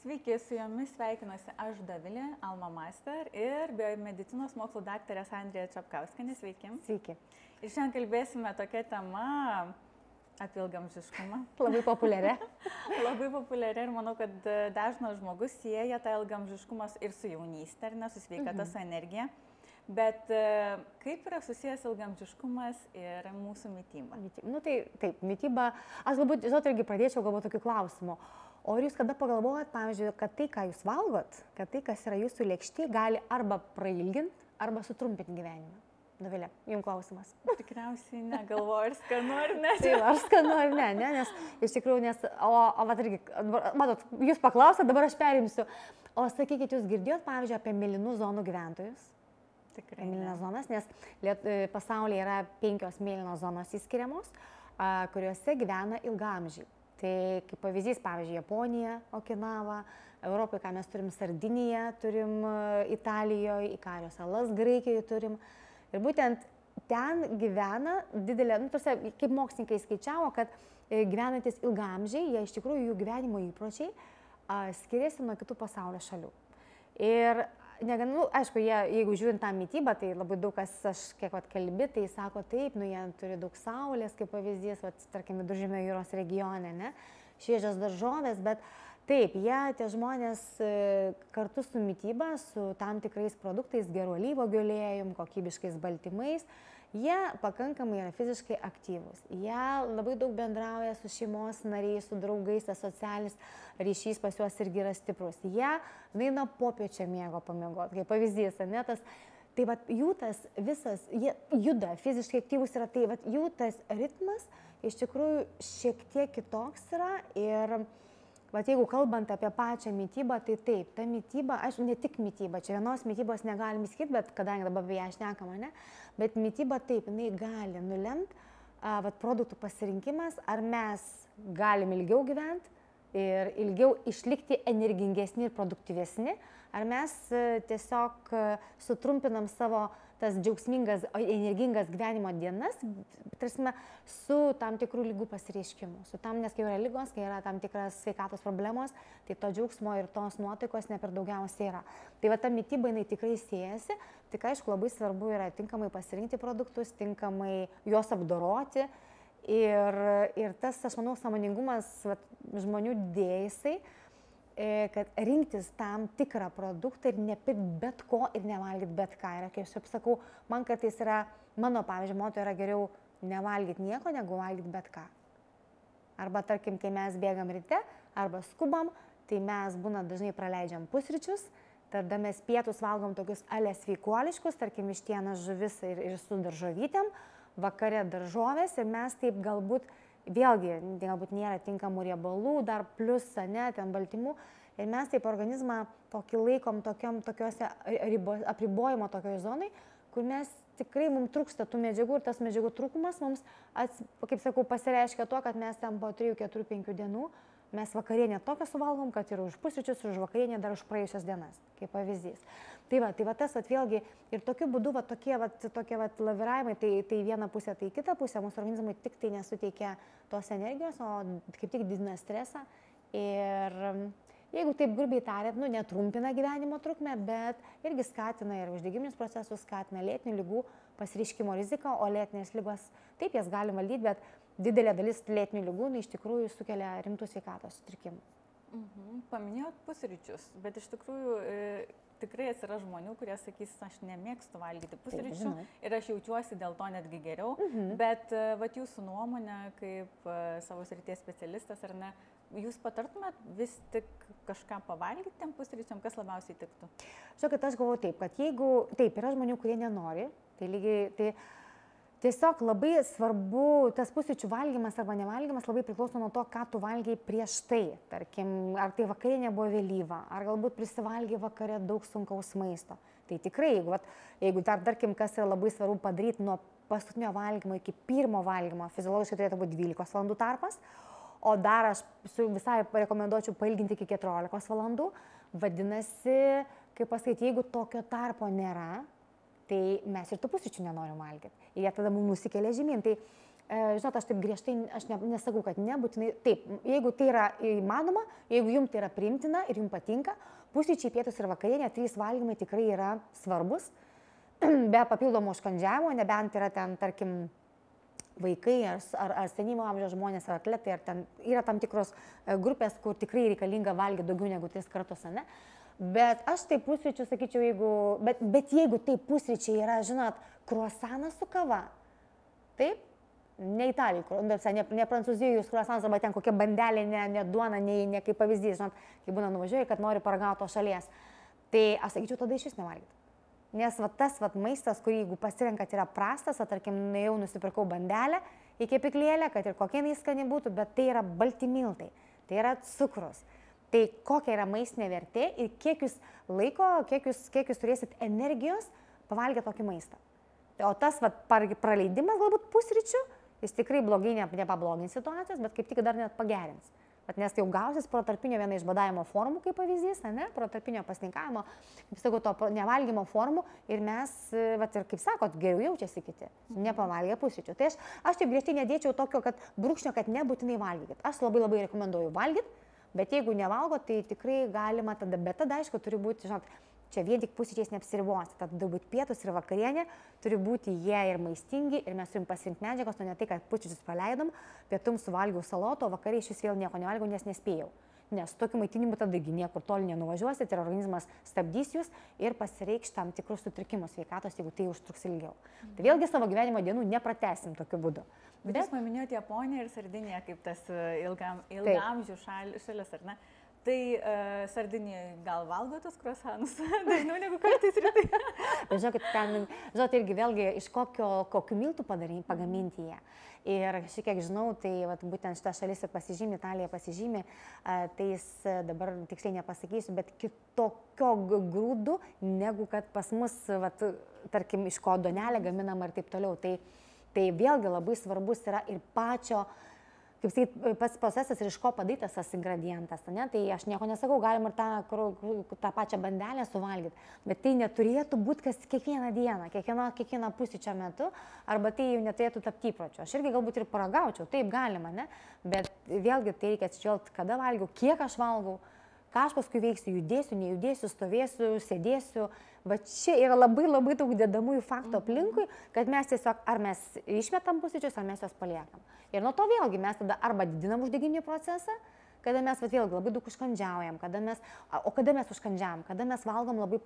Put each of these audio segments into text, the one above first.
Sveiki, su jumis sveikinuosi aš Dovilė, Alma Master ir biomedicinos mokslų daktarė Sandrija Čapkauskenė. Sveiki. Sveiki. Ir šiandien kalbėsime tokia tema apie ilgamžiškumą. Labai populiari. Labai populiari ir manau, kad dažnas žmogus sieja tą ilgamžiškumą ir su jaunystė, ar ne, su sveikata, su energija. Bet kaip yra susijęs ilgamžiškumas ir mūsų mytyba? Nu tai taip, mytyba. Aš galbūt, žinot, irgi pradėčiau galbūt tokiu klausimu. O jūs kada pagalvojat, pavyzdžiui, kad tai, ką jūs valgot, kad tai, kas yra jūsų lėkštė, gali arba prailginti, arba sutrumpinti gyvenimą? Dovilė, jums klausimas. Tikriausiai negalvoju, ar skanu ar ne. Taip, ar skanu ar ne, nes iš tikrųjų, o vat irgi, matot, jūs paklausėt, dabar aš perimsiu. O sakykit, jūs girdėjot, pavyzdžiui, apie mėlynų zonų gyventojus? Tikrai. Mėlynas zonas, nes pasaulyje yra 5 mėlynos zonos įskiriamos, kuriuose gyvena ilgaamžiai. Tai kaip pavyzdys, pavyzdžiui, Japonija, Okinava, Europoje, ką mes turim Sardiniją, turim Italijoje, Ikario salas, Graikijoje turim. Ir būtent ten gyvena didelė, kaip mokslininkai skaičiavo, kad gyvenantis ilgaamžiai, jie iš tikrųjų jų gyvenimo įpročiai skiriasi nuo kitų pasaulio šalių. Ir aišku, jeigu žiūrint tą mytybą, tai labai daug kas, aš kiek kalbi, tai sako taip, jie turi daug saulės, kaip pavyzdys, tarkim, Viduržemio jūros regione, ne, šviežias daržovės, bet taip, tie žmonės kartu su mytyba, su tam tikrais produktais, gerų alyvuogių aliejum, kokybiškais baltymais, jie pakankamai yra fiziškai aktyvūs. Jie labai daug bendrauja su šeimos nariais, su draugais, tas socialinis ryšys pas juos irgi yra stiprus. Jie nueina popiečio miego pamiegoti, kaip pavyzdys, ne, tai jų tas visas, jie juda, fiziškai aktyvūs yra, tai jų tas ritmas iš tikrųjų šiek tiek kitoks yra ir jeigu kalbant apie pačią mytybą, tai taip, ta mytyba, aišku, ne tik mytyba, čia vienos mytybos negalim skirti, bet kadangi dabar apie ją šnekama, ne, bet mytyba taip, jinai gali nulemti produktų pasirinkimas, ar mes galim ilgiau gyventi ir ilgiau išlikti energingesni ir produktyvesni, ar mes tiesiog sutrumpinam savo tas džiaugsmingas, energingas gyvenimo dienas, tarsi, su tam tikrų lygų pasireiškimu. Nes kai yra lygos, kai yra tam tikras sveikatos problemos, tai to džiaugsmo ir tos nuotaikos ne per daugiausiai yra. Tai ta mytyba jinai tikrai siejasi, tik aišku labai svarbu yra tinkamai pasirinkti produktus, tinkamai juos apdoroti ir tas, aš manau, sąmoningumas žmonių dėsai, kad rinktis tam tikrą produktą ir nepirkti bet ko ir nevalgyti bet ką. Ir kaip aš sakau, man kartais yra, mano, pavyzdžiui, moto yra geriau nevalgyti nieko, negu valgyti bet ką. Arba, tarkim, kai mes bėgam ryte, arba skubam, tai mes dažnai praleidžiam pusryčius, tada mes pietus valgom tokius sveikuoliškus, tarkim, vištienos, žuvis ir su daržovytėm, vakare daržovės ir mes taip galbūt nėra tinkamų riebalų, dar plus, ten baltymų. Ir mes taip organizmą tokį laikom tokiuose apribojimo tokioje zonai, kur mes tikrai mums trūksta tų medžiagų ir tas medžiagų trūkumas mums, kaip sakau, pasireiškia to, kad mes ten po 3, 4, 5 dienų mes vakarienę tokią suvalgom, kad ir už pusryčius, už vakarienę dar už praėjusias dienas, kaip pavyzdys. Tai tas vėlgi ir tokiu būdu tokie laviravimai, tai viena pusė, tai kita pusė, mūsų organizmui tik tai nesuteikia tos energijos, o kaip tik didina stresą. Ir jeigu taip grubiai tariant, netrumpina gyvenimo trukmę, bet irgi skatina ir uždegiminius procesus, skatina lėtinių ligų pasireiškimo riziką, o lėtinės ligos, taip jas galim valdyti, bet didelė dalis lėtinių ligų iš tikrųjų sukelia rimtų sveikatos sutrikimų. Paminėjot pusryčius, bet iš tikrųjų tikrai atsiras žmonių, kurie sakys, aš nemėgstu valgyti pusryčių ir aš jaučiuosi dėl to netgi geriau, bet jūsų nuomonė kaip savo srities specialistas, ar ne, jūs patartumėt vis tik kažką pavalgyti tiem pusryčiam, kas labiausiai tiktų? Žiūrėkit, aš galvoju taip, kad jeigu taip yra žmonių, kurie nenori, tai tiesiog labai svarbu, tas pusryčių valgymas arba nevalgymas labai priklauso nuo to, ką tu valgiai prieš tai. Tarkim, ar tai vakarienė buvo vėlyva, ar galbūt prisivalgiai vakare daug sunkaus maisto. Tai tikrai, jeigu tarkim, kas yra labai svarbu padaryti nuo paskutinio valgymo iki pirmo valgymo, fiziologiškai turėtų būti 12 valandų tarpas, o dar aš visai rekomenduočiau pailginti iki 14 valandų. Vadinasi, kaip pasakyti, jeigu tokio tarpo nėra, tai mes ir tų pusryčių nenorim valgyti. Ir jie tada mums nusikelia žemyn. Tai Žinot, aš taip griežtai, aš nesakau, kad nebūtinai, taip, jeigu tai yra įmanoma, jeigu jums tai yra priimtina ir jums patinka, pusryčiai, pietus ir vakarienė, 3 valgymai tikrai yra svarbus, be papildomo užkandžiavimo, nebent yra ten, tarkim, vaikai ar senyvo amžiaus žmonės, ar atletai, ar ten yra tam tikros grupės, kur tikrai reikalinga valgyti daugiau negu 3 kartus, ne? Bet aš tai pusryčių sakyčiau, bet jeigu tai pusryčiai yra, žinot, kruasanas su kava, taip? Ne Italijai, ne Prancūzijos kruasanas, arba ten kokia bandelė, ne duona, ne kaip pavyzdys, žinot, kai būna nuvažiuoji, kad nori paragauti to šalies. Tai aš sakyčiau, tada iš vis nevalgyti. Nes tas maistas, kurį jeigu pasirenkat yra prastas, tarkim, jau nusipirkau bandelę į kepyklėlę, kad ir kokia neiskani būtų, bet tai yra balti miltai, tai yra cukrus. Tai kokia yra maistinė vertė ir kiek jūs laiko, kiek jūs turėsit energijos pavalgę tokį maistą. O tas praleidimas galbūt pusryčių, jis tikrai blogai nepablogins situacijos, bet kaip tik dar net pagerins. Nes jau gausis protarpinio viena iš badavimo formų, kaip pavyzdys, ne? Protarpinio pasninkavimo, kaip sakau, to nevalgymo formų ir mes, ir kaip sakot, geriau jaučiasi kiti, nepavalgę pusryčių. Tai aš taip griežtai nedėčiau tokio, kad brūkšnio, kad nebūtinai valgykit. Aš labai rekomenduoju valgyti, bet jeigu nevalgo, tai tikrai galima tada, bet tada, aišku, turi būti, žinot, čia vien tik pusryčiais neapsiribos, tad turi būti pietus ir vakarienė, turi būti jie ir maistingi ir mes turim pasirinkti medžiagos, o ne tai, kad pusryčius praleidom, pietum suvalgiau saloto, o vakariai šis vėl nieko nevalgiau, nes nespėjau. Nes tokiu maitinimu tada niekur toli nenuvažiuosit ir organizmas stabdys jūs ir pasireikš tam tikrus sutrikimus sveikatos, jeigu tai užtruks ilgiau. Tai vėlgi savo gyvenimo dienų nepratesim tokiu būdu. Bet jūs paminėjote Japoniją ir Sardiniją kaip tas ilgamžių šalis, ar ne? Tai Sardinijoje gal valgo tos kruasanus dažniau negu kartais rytai? Žinokit, žinot, irgi vėlgi iš kokių miltų pagaminti jie. Ir šiek tiek žinau, tai būtent šitą šalis ir pasižymė, Italija pasižymė, tai jis dabar tiksliai nepasakysiu, bet kitokio grūdų, negu kad pas mus, tarkim, iš ko duonelė gaminama ir taip toliau. Tai vėlgi labai svarbus yra ir pačio, kaip sakyt, pats procesas ir iš ko padarytas tas ingredientas, ne? Tai aš nieko nesakau, galima ir tą pačią bandelę suvalgyti, bet tai neturėtų būti kiekvieną dieną, kiekvieną pusryčio metu, arba tai jau neturėtų tapti įpročiu. Aš irgi galbūt ir paragaučiau, taip galima, ne? Bet vėlgi tai reikia atsižvelgti, kada valgiau, kiek aš valgau, ką aš paskui veiksiu, judėsiu, nejudėsiu, stovėsiu, sėdėsiu. Va čia yra labai daug dedamųjų faktų aplinkui, kad mes tiesiog, ar mes išmetam pusryčius, ar mes juos paliekam. Ir nuo to vėlgi mes tada arba didinam uždegiminį procesą, kada mes vėlgi labai daug užkandžiaujam, kada mes užkandžiavam, kada mes valgom labai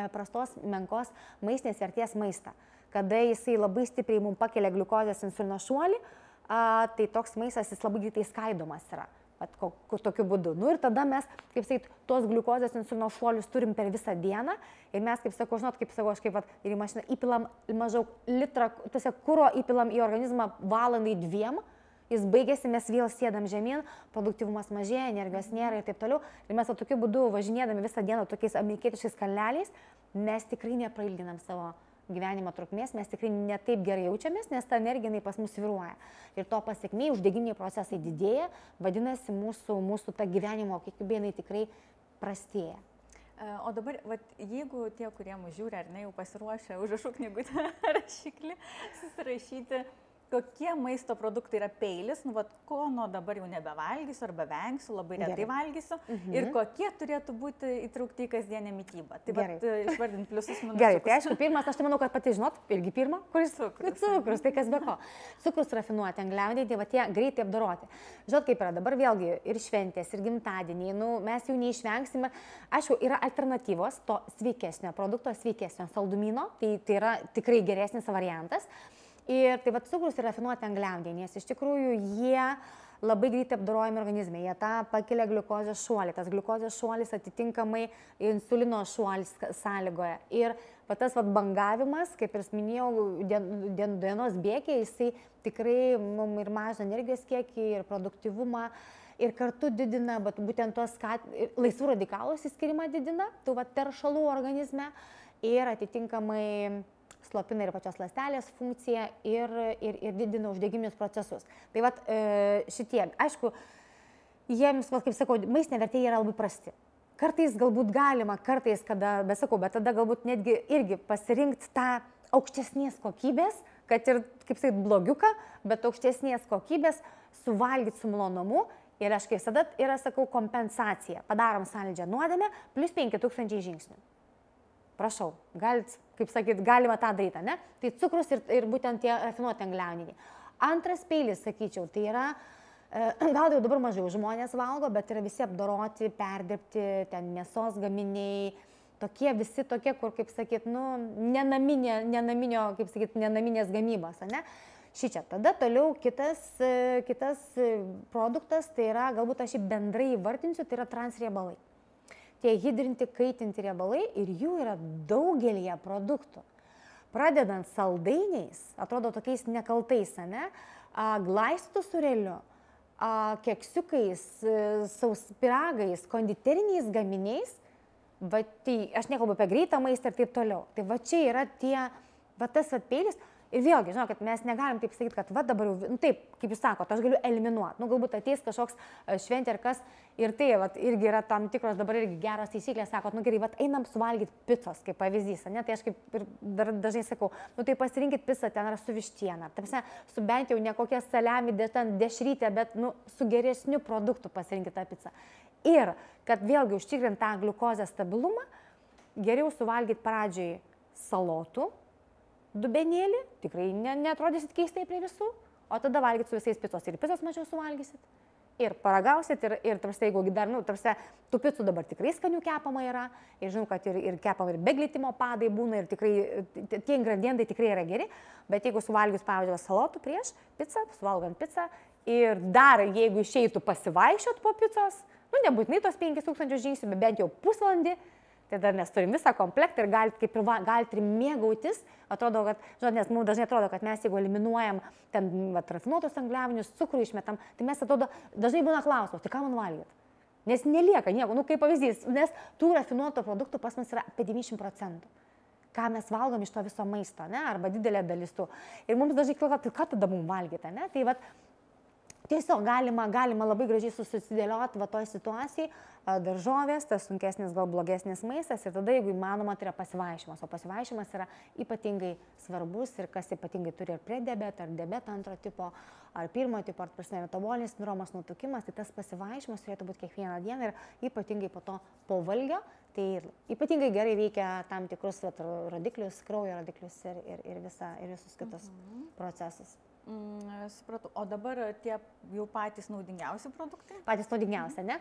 prastos, menkos maistinės vertės maistą, kada jisai labai stipriai mums pakelia gliukozės insulino šuolį, tai toks maistas jis labai greitai skaidomas yra. Tokiu būdu. Ir tada mes, kaip sakyt, tos gliukozės insulino šuolius turim per visą dieną ir mes, kaip sakau, žinot, aš ir į mašiną įpilam maždaug litrą, tiesiog kuro įpilam į organizmą valandai 2, jis baigėsi, mes vėl sėdam žemyn, produktyvumas mažėja, energijos nėra ir taip toliau. Ir mes tokiu būdu važinėdami visą dieną tokiais amerikietiškais kalneliais, mes tikrai neprailginam savo gyvenimo trukmės, mes tikrai netaip gerai jaučiamės, nes ta energija pas mus svyruoja. Ir to pasiekmei uždegiminiai procesai didėja, vadinasi, mūsų ta gyvenimo kokybė tikrai prastėja. O dabar, jeigu tie, kurie mus žiūri, ar ne, jau pasiruošę užrašų knygutę rašiklį, susirašyti, kokie maisto produktai yra peilis, ko nuo dabar jau nebevalgysiu arba vengsiu, labai retai valgysiu ir kokie turėtų būti įtraukti į kasdienę mitybą. Tai išvardint pliusus, minusus. Gerai, tai aišku, pirmas, aš tai manau, kad pati žinot, irgi pirma, kuris cukrus, tai kas be ko. Cukrus rafinuoti, angliavandeniai, tai tie greitai apdoroti. Žinot, kaip yra dabar vėlgi ir šventės, ir gimtadieniai, mes jau neišvengsime. Aišku, yra alternatyvos to sveikesnio produkto, sveikesnio saldumyno, tai yra tikrai geresnis variantas. Ir tai cukrus ir rafinuoti angliavandeniai, nes iš tikrųjų jie labai greitai apdorojami organizme, jie tą pakelia gliukozės šuolį, tas gliukozės šuolis atitinkamai insulino šuolis sąlygoja. Ir tas bangavimas, kaip ir minėjau, dienos bėgiai, jisai tikrai mums ir mažina energijos kiekį, ir produktyvumą, ir kartu didina, bet būtent tos laisvų radikalų išsiskyrimą didina, tų teršalų organizme ir atitinkamai slopina ir pačios ląstelės funkciją ir didina uždegiminius procesus. Tai šitie, aišku, jiems, kaip sakau, maistinė vertė yra labai prasti. Kartais galbūt galima, kartais, bet tada galbūt netgi irgi pasirinkti tą aukštesnės kokybės, kad ir, kaip sakyt, blogiuką, bet aukštesnės kokybės, suvalgyti su malonumu. Ir aš kaip visada yra, sakau, kompensacija. Padarom sąlyčio nuodėmę plus 5000 žingsnių. Prašau, galit, kaip sakyt, galima tą daryti, ne? Tai cukrus ir būtent tie rafinuoti angliavandeniliai. Antras peilis, sakyčiau, tai yra, gal jau dabar mažiau žmonės valgo, bet yra visi apdoroti, perdirbti, ten mėsos gaminiai, tokie visi tokie, kur, kaip sakyt, nu, nenaminės gamybos, ne? Šičia. Tada toliau kitas produktas, tai yra, galbūt aš jį bendrai įvardinsiu, tai yra transriebalai. Tie hidrinti, kaitinti riebalai ir jų yra daugelįje produktų. Pradedant saldainiais, atrodo tokiais nekaltais, ne? Glaistytų sūreliu, keksiukais, pyragais, konditeriniais gaminiais, va, tai aš nekalbu apie greitą maistą ir taip toliau. Tai va čia yra tas peilis. Ir vėlgi, žinau, kad mes negalim taip sakyti, kad va dabar jau, nu taip, kaip jūs sakote, aš galiu eliminuoti. Nu, galbūt ateis kažkoks šventė ar kas ir tai, va, irgi yra tam tikros dabar irgi geros taisyklės, sakot, nu gerai, va, einam suvalgyti picos, kaip pavyzdys, ne? Tai aš kaip ir dažnai sakau, nu tai pasirinkit picą ten ar su vištiena, tarsi su bent jau ne kokia saliami, ten dešrytė, bet nu, su geresniu produktu pasirinkit tą pizzą. Ir, kad vėlgi užtikrint tą gliukozės stabilumą, geriau suvalgyti pradžiai salotų, dubenėlį, tikrai neatrodysit keistai prie visų, o tada valgyt su visais picos ir picos mažiau suvalgysit. Ir paragausit, ir tarsi, jeigu dar, nu, tarsi, tų picų dabar tikrai skanių kepama yra, ir žinau, kad ir kepama ir be glitimo padai būna, ir tikrai, tie ingredientai tikrai yra geri, bet jeigu suvalgius, pavyzdžiui, salotų prieš pizzą, suvalgant pizzą, ir dar, jeigu išeitų pasivaikščiot po picos, nu, nebūtinai tos 5000 žingsnių, bet bent jau pusvalandį, tada mes turim visą komplektą ir galite ir mėgautis. Atrodo, kad, žinot, nes mums dažnai atrodo, kad mes jeigu eliminuojam ten rafinuotus angliavandenius, cukrų išmetam, tai mes atrodo, dažnai būna klausimas, tai ką man valgyti? Nes nelieka nieko, nu kaip pavyzdys, nes tų rafinuotų produktų pas mus yra apie 90%. Ką mes valgom iš to viso maisto, ne? Arba didelė dalis tų. Ir mums dažnai kalba, tai ką tada mums valgyti, ne? Tai vat, tiesiog galima labai gražiai susidėlioti va toj situacijai, daržovės, tas sunkesnis, gal blogesnis maistas ir tada, jeigu įmanoma, tai yra pasivaikščiojimas. O pasivaikščiojimas yra ypatingai svarbus ir kas ypatingai turi ir prediabetą, ar diabetą antro tipo, ar pirmo tipo, ar prasideda metabolinis sindromas, nutukimas, tai tas pasivaikščiojimas turėtų būti kiekvieną dieną ir ypatingai po to po valgio, tai ypatingai gerai veikia tam tikrus rodiklius, kraujo rodiklius ir visus kitus procesus. Supratau. O dabar tie jau patys naudingiausi produktai? Patys naudingiausi, ne?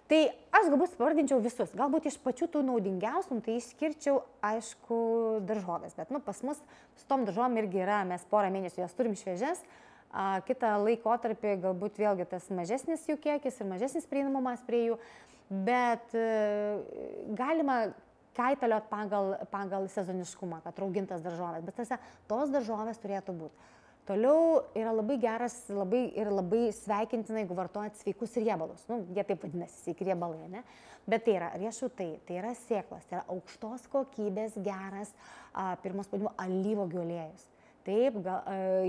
Tai aš galbūt pavardinčiau visus. Galbūt iš pačių tų naudingiausių, tai išskirčiau, aišku, daržovės. Bet nu, pas mus su tom daržovom irgi yra, mes porą mėnesių jas turim šviežias. Kitą laikotarpį galbūt vėlgi tas mažesnis jų kiekis ir mažesnis prieinamumas prie jų. Bet galima kaitaliot pagal sezoniškumą, kad raugintas daržovės. Bet tos daržovės turėtų būti. Toliau yra labai geras labai sveikintina, jeigu vartojat sveikus riebalus. Nu, jie taip vadinasi, sveiki riebalai, ne? Bet tai yra riešutai, tai yra sėklos, tai yra aukštos kokybės geras, pirmos pavadinimo, alyvuogių aliejus. Taip,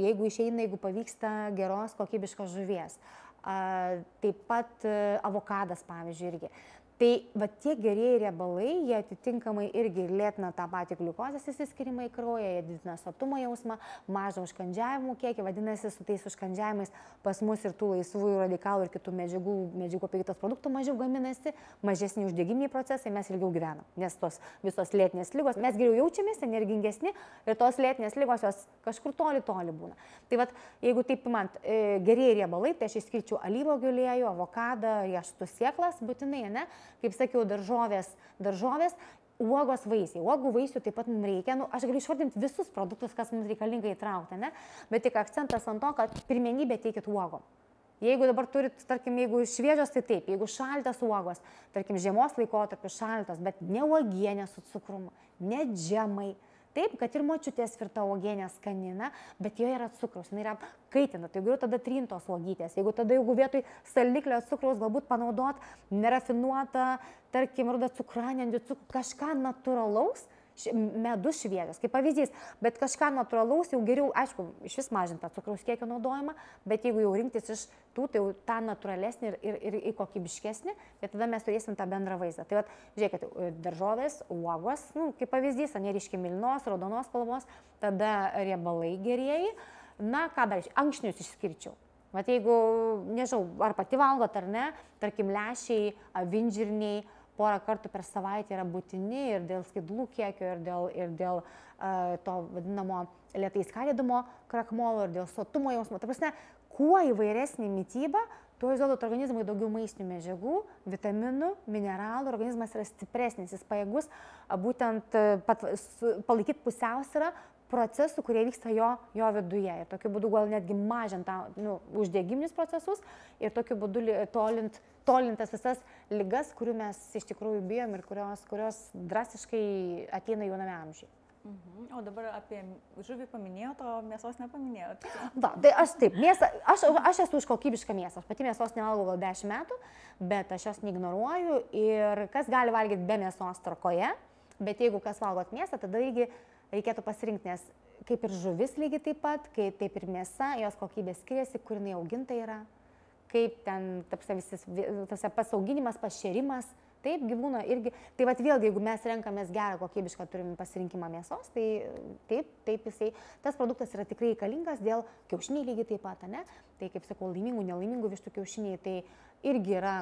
jeigu išeina, jeigu pavyksta geros kokybiškos žuvies. Taip pat avokadas, pavyzdžiui, irgi. Tai va tie gerieji riebalai, jie atitinkamai irgi lėtina tą patį gliukozės išsiskyrimą į kraują, jie didina sotumo jausmą, mažą užkandžiavimų kiekį, vadinasi, su tais užkandžiavimais pas mus ir tų laisvųjų radikalų ir kitų medžiagų apykaitos produktų mažiau gaminasi, mažesni uždegiminiai procesai, mes ilgiau gyvenam, nes tos visos lėtinės ligos, mes geriau jaučiamės, energingesni ir tos lėtinės ligos jos kažkur toli būna. Tai vat, jeigu taip man gerieji riebalai, tai aš išskirčiau alyvuogių aliejų, avokadą, riešutų sėklas būtinai, ne? Kaip sakiau, daržovės, uogos, vaisiai. Uogų vaisių taip pat mums reikia. Nu, aš galiu išvardinti visus produktus, kas mums reikalinga įtraukti, ne? Bet tik akcentas ant to, kad pirmenybę teikit uogom. Jeigu dabar turit, tarkim, jeigu šviežios, tai taip, jeigu šaltas uogos, tarkim, žiemos laikotarpiu šaltas, bet ne uogienė su cukrumu, ne džemai. Taip, kad ir močiutės virta uogienė skanina, bet joje yra cukrus, jinai yra kaitina, tai geriau tada trintos uogytės. Jeigu vietoj saldiklio cukraus galbūt panaudot nerafinuotą, tarkim, rudą cukranendį, kažką natūralaus, medus šviežias, kaip pavyzdys, bet kažką natūralaus jau geriau, aišku, iš vis mažinti cukraus kiekio naudojimą, bet jeigu jau rinktis iš tų, tai jau tą natūralesnį ir kokybiškesnį, tai tada mes turėsim tą bendrą vaizdą. Tai vat, žiūrėkit, daržovės, uogos, kaip pavyzdys, neriškiai mėlynos, raudonos spalvos, tada riebalai gerieji, na, ką dar, ankšnius išskirčiau. Vat jeigu, nežinau, ar pati valgot ar ne, tarkim, lęšiai, avinžirniai, porą kartų per savaitę yra būtini ir dėl skaidulų kiekio, ir dėl to vadinamo lėtai skaidymo krakmolo, ir dėl sotumo jausmo. Ta prasme, kuo įvairesnė mytyba, tuo jūs duodate organizmui daugiau maistinių medžiagų, vitaminų, mineralų, organizmas yra stipresnis, jis pajėgus būtent palaikyti pusiausvyrą procesų, kurie vyksta jo viduje. Ir tokiu būdu gal netgi mažint uždegiminius procesus ir tokiu būdu tolintas visas ligas, kurių mes iš tikrųjų bijom ir kurios drastiškai ateina jauname amžiuje. O dabar apie žuvį paminėjot, o mėsos nepaminėjot. Va, tai aš taip, aš esu už kokybišką mėsą. Aš pati mėsos nevalgau gal 10 metų, bet aš jos neignoruoju ir kas gali valgyti be mėsos tvarkoje, bet jeigu kas valgot mėsą, tada irgi reikėtų pasirinkti, nes kaip ir žuvis lygiai taip pat, taip ir mėsa, jos kokybė skiriasi, kur jinai auginta yra, kaip ten pats auginimas, pašėrimas, taip gyvūno irgi. Tai vat vėlgi, jeigu mes renkamės gerą kokybišką turim pasirinkimą mėsos, tai taip jisai, tas produktas yra tikrai reikalingas dėl kiaušiniai lygiai taip pat, ne? Tai kaip sakau, laimingų, nelaimingų vištų kiaušiniai, tai irgi yra,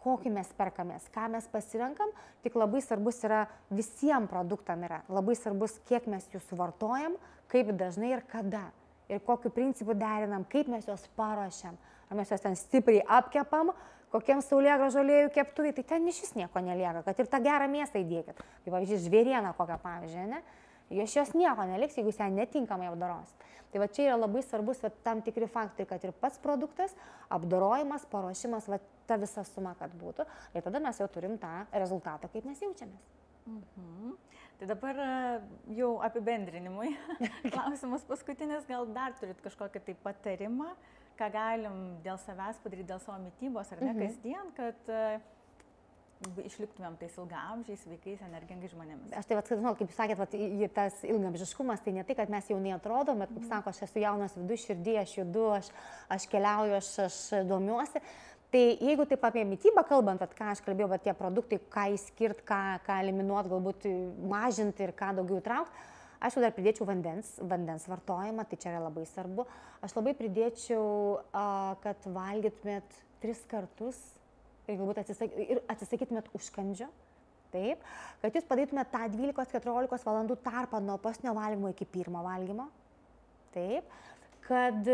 kokį mes perkamės, ką mes pasirenkam, tik labai svarbus yra visiems produktam yra, labai svarbus, kiek mes jų suvartojam, kaip dažnai ir kada, ir kokiu principu derinam, kaip mes juos paruošiam, ar mes juos ten stipriai apkepam, kokiem saulėgrąžų aliejų keptuviai, tai ten iš vis nieko nelieka, kad ir tą gerą mėsą įdėkit, kaip pavyzdžiui, žvėrieną kokią pavyzdžiui, ne? Jos nieko neliks, jeigu jūs ją netinkamai apdorosit. Tai va čia yra labai svarbus tam tikri faktai, kad ir pats produktas, apdorojimas, paruošimas, va ta visa suma, kad būtų. Ir tada mes jau turim tą rezultatą, kaip mes jaučiamės. Tai dabar jau apibendrinimui. Klausimas paskutinis, gal dar turit kažkokį tai patarimą, ką galim dėl savęs padaryti, dėl savo mitybos ar ne kasdien, kad išliktumėm tais ilgaamžiais, sveikais, energingais žmonėmis. Aš tai žinau, kaip jūs sakėt, tas ilgaamžiškumas, tai ne tai, kad mes jaunai atrodom, bet kaip sako, aš esu jaunas vidus, širdį, aš judu, aš keliauju, aš domiuosi. Tai jeigu taip apie mitybą kalbant, ką aš kalbėjau, tie produktai, ką įskirt, ką eliminuoti, galbūt mažinti ir ką daugiau įtraukti, aš dar pridėčiau vandens vartojimą, tai čia yra labai svarbu. Aš labai pridėčiau, kad valgytumėt 3 kartus ir galbūt atsisakytumėt užkandžio, taip, kad jūs padarytumėt tą 12-14 valandų tarpą nuo paskutinio valgymo iki pirmo valgymo, taip, kad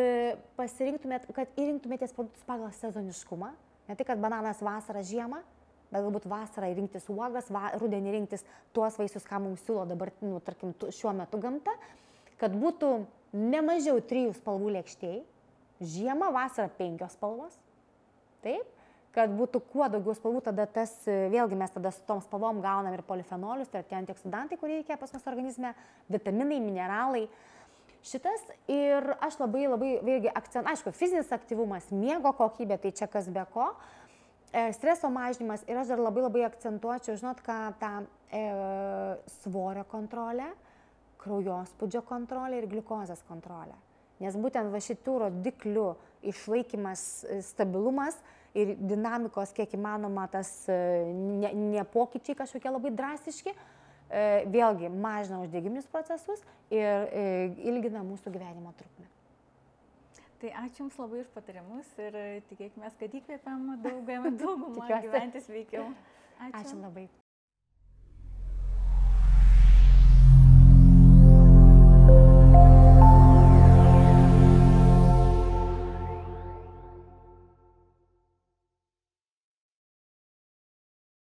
pasirinktumėt, kad įrinktumėtės produktus pagal sezoniškumą, ne tai, kad bananas vasarą žiemą, bet galbūt vasarą rinktis uogas, rudenį rinktis tuos vaisius, ką mums siūlo dabar, tarkim, šiuo metu gamta, kad būtų ne mažiau 3 spalvų lėkštėj, žiemą, vasarą 5 spalvos, taip, kad būtų kuo daugiau spalvų, tada vėlgi mes tada su tom spalvom gaunam ir polifenolius, tai tie antioksidantai, kurie reikia pas mus organizme, vitaminai, mineralai. Šitas ir aš labai vėlgi aišku, fizinis aktyvumas, miego kokybė, tai čia kas be ko, streso mažinimas ir aš dar labai akcentuočiau, žinot, ką tą svorio kontrolę, kraujospūdžio kontrolę ir gliukozės kontrolę. Nes būtent va šitų rodiklių išlaikymas, stabilumas ir dinamikos, kiek įmanoma, tas nepokyčiai kažkokie labai drastiški, vėlgi mažina uždegiminius procesus ir ilgina mūsų gyvenimo trukmę. Tai ačiū Jums labai už patarimus ir tikėkime, kad įkvėpiam daugumą gyventi sveikiau. Ačiū labai.